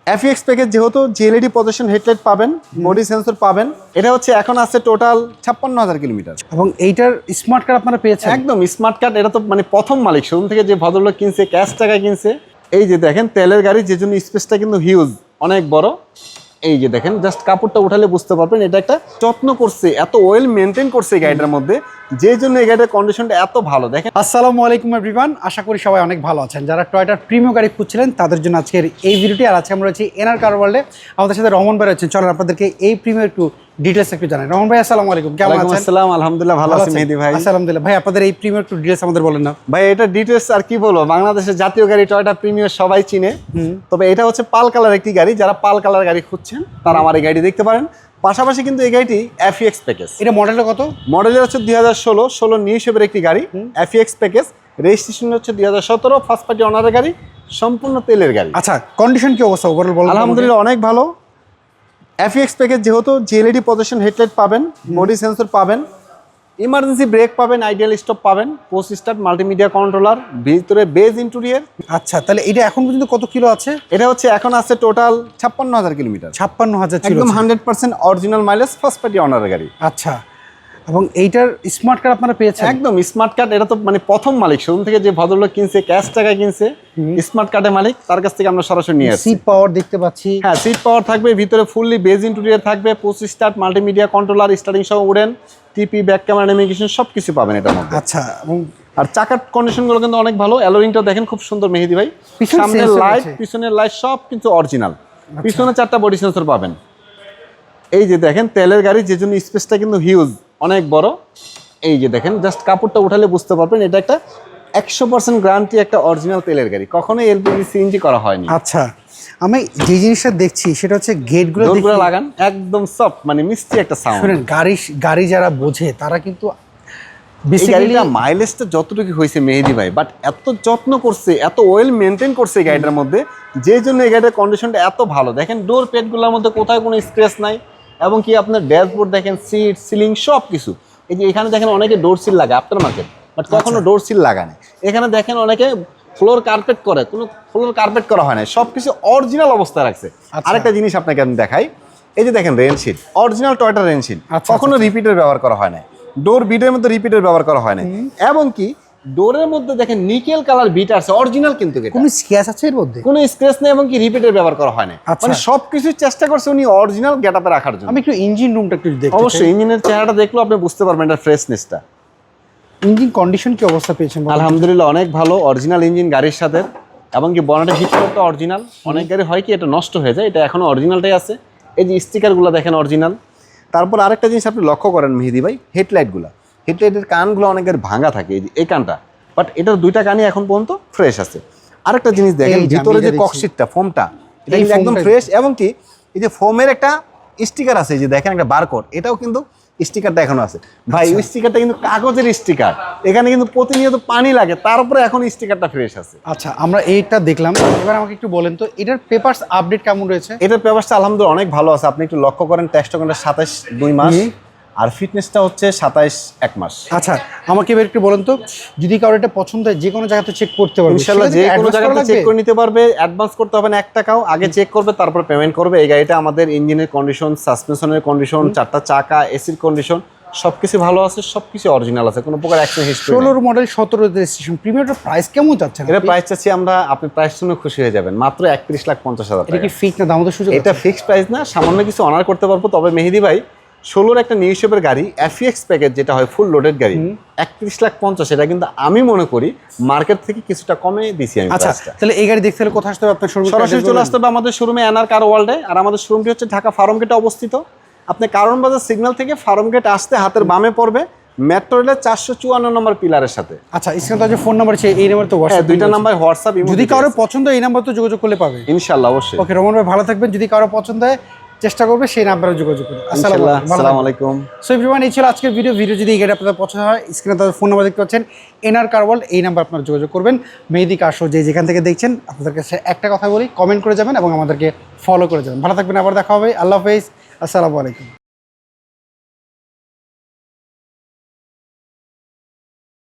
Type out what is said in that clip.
FEX package যেহেতু জিএলইডি position headlight পাবেন, body sensor পাবেন। এটা হচ্ছে এখন আছে টোটাল 56,000 কিলোমিটার। এবং এইটার স্মার্ট কার্ড আপনারা পেয়েছেন? একদম স্মার্ট কার্ড। এটা তো মানে প্রথম মালিক, শোরুম থেকে যে ভদ্রলোক কিনছে, ক্যাশ টাকায় কিনছে। এই যে দেখেন তেলের গাড়ি, যে জন্য স্পেসটা কিন্তু হিউজ, অনেক বড়। এই যে দেখেন জাস্ট কাপড়টা উঠালে বুঝতে পারবেন এটা একটা যত্ন করছে, এত ওয়েল মেনটেন করছে এই গাড়িটার মধ্যে, যে জন্য এই গাড়িটার কন্ডিশনটা এত ভালো। দেখেন। আসসালামু আলাইকুম এভরিওয়ান, আশা করি সবাই অনেক ভালো আছেন। যারা টয়োটার প্রিমিয়াম গাড়ি খুঁজছিলেন তাদের জন্য আজকের এই ভিডিওটি। আর আজকে আমরা রয়েছি এনআর কার ওয়ার্ল্ডে, আমাদের সাথে রহমান ভাই রয়েছেন। চলেন আপনাদেরকে এই প্রিমিয়াম একটু ডিটেলস একটু জানাই। রহমান ভাই আসসালামু আলাইকুম, কেমন আছেন? আসসালাম, আলহামদুলিল্লাহ ভালো আছি মেহেদী ভাই। আলহামদুলিল্লাহ। ভাই আপনাদের এই প্রিমিয়াম একটু ডিটেলস আমাদের বলেন না। ভাই এটা ডিটেলস আর কি বলবো, বাংলাদেশের জাতীয় গাড়ি টয়োটা প্রিমিয়ার সবাই চিনে। তবে এটা হচ্ছে পাল কালার একটি গাড়ি, যারা পাল কালার গাড়ি খুঁজছেন তারা আমার এই গাড়ি দেখতে পারেন। পাশাপাশি কিন্তু এই গাড়িটি FEX প্যাকেজ। এটা মডেলটা কত? মডেলের হচ্ছে 2016 নিউ শেপের একটি গাড়ি, FEX প্যাকেজ। রেজিস্ট্রেশন হচ্ছে 2017, ফার্স্ট পার্টি অনারের গাড়ি, সম্পূর্ণ তেলের গাড়ি। আচ্ছা, কন্ডিশন কি অবস্থা ওভারঅল বলেন? আলহামদুলিল্লাহ অনেক ভালো। FEX প্যাকেজ যেহেতু জিএলইডি পজিশন হেডলাইট পাবেন, বডি সেন্সর পাবেন, ইমার্জেন্সি ব্রেক পাবেন, আইডিয়াল স্টপ পাবেন, পোস্ট স্টার্ট, মাল্টিমিডিয়া কন্ট্রোলার, ভিতরে বেজ ইন্টেরিয়র। আচ্ছা, তাহলে এটা এখন পর্যন্ত কত কিলো আছে? এটা হচ্ছে এখন আছে টোটাল 56,000 কিলোমিটার। 56,000 একদম 100% অরিজিনাল মাইলেজ, ফার্স্ট পার্টি অনারের গাড়ি। আচ্ছা, এবং এইটার স্মার্ট কার্ড আপনারা পেয়েছেন? একদম স্মার্ট কার্ড। এটা তো মানে প্রথম মালিক, শোরুম থেকে যে ভদ্রলোক কিনছে, ক্যাশ টাকায় কিনছে, স্মার্ট কার্ডের মালিক, তার কাছ থেকে আমরা সরাসরি নিয়ে আসছি। সিট পাওয়ার দেখতে পাচ্ছি। হ্যাঁ, সিট পাওয়ার থাকবে, ভিতরে ফুললি বেজ ইন্টেরিয়র থাকবে, post start, multimedia controller, starting সহ উডেন, টিপি, ব্যাক ক্যামেরা, নেভিগেশন সবকিছু পাবেন এটার মধ্যে। আচ্ছা, এবং আর চাকার কন্ডিশনগুলো কিন্তু অনেক ভালো। অ্যালোরিংটা দেখেন খুব সুন্দর মেহেদী ভাই। সামনের লাইট, পিছনের লাইট সব কিন্তু অরিজিনাল। পিছনে 4টা বডি সেন্সর পাবেন। এই যে দেখেন তেলের গাড়ি, যে জন্য স্পেসটা কিন্তু হিউজ, অনেক বড়। এই যে দেখেন জাস্ট কাপড়টা উঠালে বুঝতে পারবেন এটা একটা 100% গ্যারান্টি একটা অরিজিনাল তেলের গাড়ি, কখনোই এলপিজি সিএনজি করা হয়নি। আচ্ছা, আমি যে জিনিসটা দেখছি সেটা হচ্ছে গেটগুলো লাগান একদম সফট, মানে মিষ্টি একটা সাউন্ড। শুনেন, গাড়ি যারা বোঝে তারা কিন্তু গাড়িটা মাইলেজটা যতটুকু হয়েছে মেহেদী ভাই, বাট এত যত্ন করছে, এত ওয়েল মেনটেন করছে এই গাড়িটার মধ্যে, যে জন্য এই গাড়িটার কন্ডিশনটা এত ভালো। দেখেন ডোর পেডগুলোর মধ্যে কোথায় কোনো স্ক্র্যাচ নাই, এবং কি আপনার ড্যাশবোর্ড দেখেন, সিট, সিলিং সব কিছু। এই যে এখানে দেখেন অনেকে ডোর সিল লাগে আফটার মার্কেট, বাট কখনো ডোর সিল লাগায় না। এখানে দেখেন অনেকে ফ্লোর কার্পেট করে, কোনো ফ্লোর কার্পেট করা হয় না, সব কিছু অরিজিনাল অবস্থায় রাখছে। আরেকটা জিনিস আপনাকে আমি দেখাই, এই যে দেখেন রেনশিট, অরিজিনাল টয়োটা রেনশিট, কখনো রিপিটের ব্যবহার করা হয় না। ডোর বিটের মধ্যে রিপিটের ব্যবহার করা হয় না, এবং কি ডোরের মধ্যে দেখেন নিকেল কালার বিট আছে অরিজিনাল, কিন্তু কোনো স্ক্র্যাচ আছে এর মধ্যে? কোনো স্ক্র্যাচ নেই, এবং কি রিপিটের ব্যবহার করা হয় না। মানে সবকিছু চেষ্টা করছে উনি অরিজিনাল গেটআপে রাখার জন্য। আমি একটু ইঞ্জিন রুমটা একটু দেখি। অবশ্যই ইঞ্জিনের চেহারাটা দেখলেও আপনি বুঝতে পারবেন এটা ফ্রেশনেসটা। ইঞ্জিন কন্ডিশন কি অবস্থা পেয়েছেন? আলহামদুলিল্লাহ অনেক ভালো, অরিজিনাল ইঞ্জিন গাড়ির সাথে, এবং কি বনেটের হিটটা অরিজিনাল। অনেক গাড়ি হয় কি এটা নষ্ট হয়ে যায়, এটা এখনো অরিজিনালটাই আছে। এই যে স্টিকারগুলো দেখেন অরিজিনাল। তারপর আরেকটা জিনিস আপনি লক্ষ্য করেন মেহেদী ভাই, হেডলাইটের কানগুলো অনেক গাড়ি ভাঙা থাকে, এই কানটা, বাট এটার 2টা কানই এখন পর্যন্ত ফ্রেশ আছে। আরেকটা জিনিস দেখেন, ভিতরে যে ককশিটটা, ফোমটা, এটা কিন্তু একদম ফ্রেশ, এবং কি এই যে ফোমের একটা স্টিকার আছে, যে দেখেন একটা বারকোড, এটাও কিন্তু স্টিকারটা এখনো আছে ভাই। ওই স্টিকারটা কিন্তু কাগজের স্টিকার, এখানে কিন্তু প্রতিনিয়ত পানি লাগে, তারপরে এখন স্টিকারটা ফ্রেশ আছে। আচ্ছা, আমরা এইটা দেখলাম, এবার আমাকে একটু বলেন তো এটার পেপারস আপডেট কেমন রয়েছে? এটার পেপারসটা আলহামদুলিল্লাহ অনেক ভালো আছে। আপনি একটু লক্ষ্য করেন, টেস্ট করেন 27 মাস, আর ফিটনেসটা হচ্ছে 27 মাস। আচ্ছা, আমাকে এবার একটু বলেন তো, যদি কারো এটা পছন্দ হয় যে কোনো জায়গাতে চেক করতে পারবে? ইনশাআল্লাহ যে কোনো জায়গাতে চেক করে নিতে পারবে। অ্যাডভান্স করতে হবে না 1 টাকাও, আগে চেক করবে তারপর পেমেন্ট করবে। এই গাড়িটা আমাদের ইঞ্জিনের কন্ডিশন, সাসপেনশনের কন্ডিশন, 4টা চাকা, এসির কন্ডিশন সবকিছু ভালো আছে, সবকিছু অরিজিনাল আছে, কোনো প্রকার অ্যাক্সিডেন্ট হিস্ট্রি। 16 মডেল 17 রেজিস্ট্রেশন, প্রিমিয়ামটার প্রাইস কেমন যাচ্ছে? এটা প্রাইস চাচ্ছি আমরা, আপনি প্রাইস শুনে খুশি হয়ে যাবেন, মাত্র 31,50,000 টাকা। এটা কি ফিক্স না দামাদার সুযোগ? এটা ফিক্সড প্রাইস না, সামান্য কিছু অনার করতে পারবো। তবে মেহেদী ভাই 16 একটা নিউ শেপের গাড়ি, FEX প্যাকেজ যেটা হয় ফুল লোডেড গাড়ি, 31,50,000, এটা কিন্তু আমি মনে করি মার্কেট থেকে কিছুটা কমে দিছি আমি। আচ্ছা, তাহলে এই গাড়ি দেখতে হলে কোথায় আসতে হবে আপনার শোরুমে? সরাসরি চলে আসতে হবে আমাদের শোরুমে, এনআর কার ওয়ার্ল্ডে। আর আমাদের শোরুমটি হচ্ছে ঢাকা ফার্ম গেটে অবস্থিত। আপনি কারণ বাজার সিগন্যাল থেকে ফার্ম গেট আসতে হাতের বামে পড়বে, মেট্রো রেলের 454 নম্বর পিলারের সাথে। আচ্ছা, স্ক্রিনে তো যে ফোন নাম্বার আছে, এই নাম্বার তো হোয়াটসঅ্যাপ, 2টা নাম্বার হোয়াটসঅ্যাপ। যদি কারো পছন্দ এই নাম্বার তো যোগাযোগ করলে পাবে ইনশাআল্লাহ, অবশ্যই। ওকে রহমান ভাই, ভালো থাকবেন। যদি কারো পছন্দ হয় চেষ্টা করবে সেই নাম্বারে যোগাযোগ করুন। আসসালামু আলাইকুম। সো এভরিওয়ান, এই ছিল আজকের ভিডিও। যদি এই গাড়ি আপনাদের পছন্দ হয়, স্ক্রিনে তাদের ফোন নাম্বার দেখতে পাচ্ছেন, এনআর কার ওয়ার্ল্ড, এই নাম্বার আপনারা যোগাযোগ করবেন। মেহেদী কার শো যেখান থেকে দেখছেন, আপনাদের কাছে একটা কথা বলি, কমেন্ট করে যাবেন এবং আমাদেরকে ফলো করে যাবেন। ভালো থাকবেন, আবার দেখা হবে। আল্লাহ হাফেজ, আসসালামু আলাইকুম।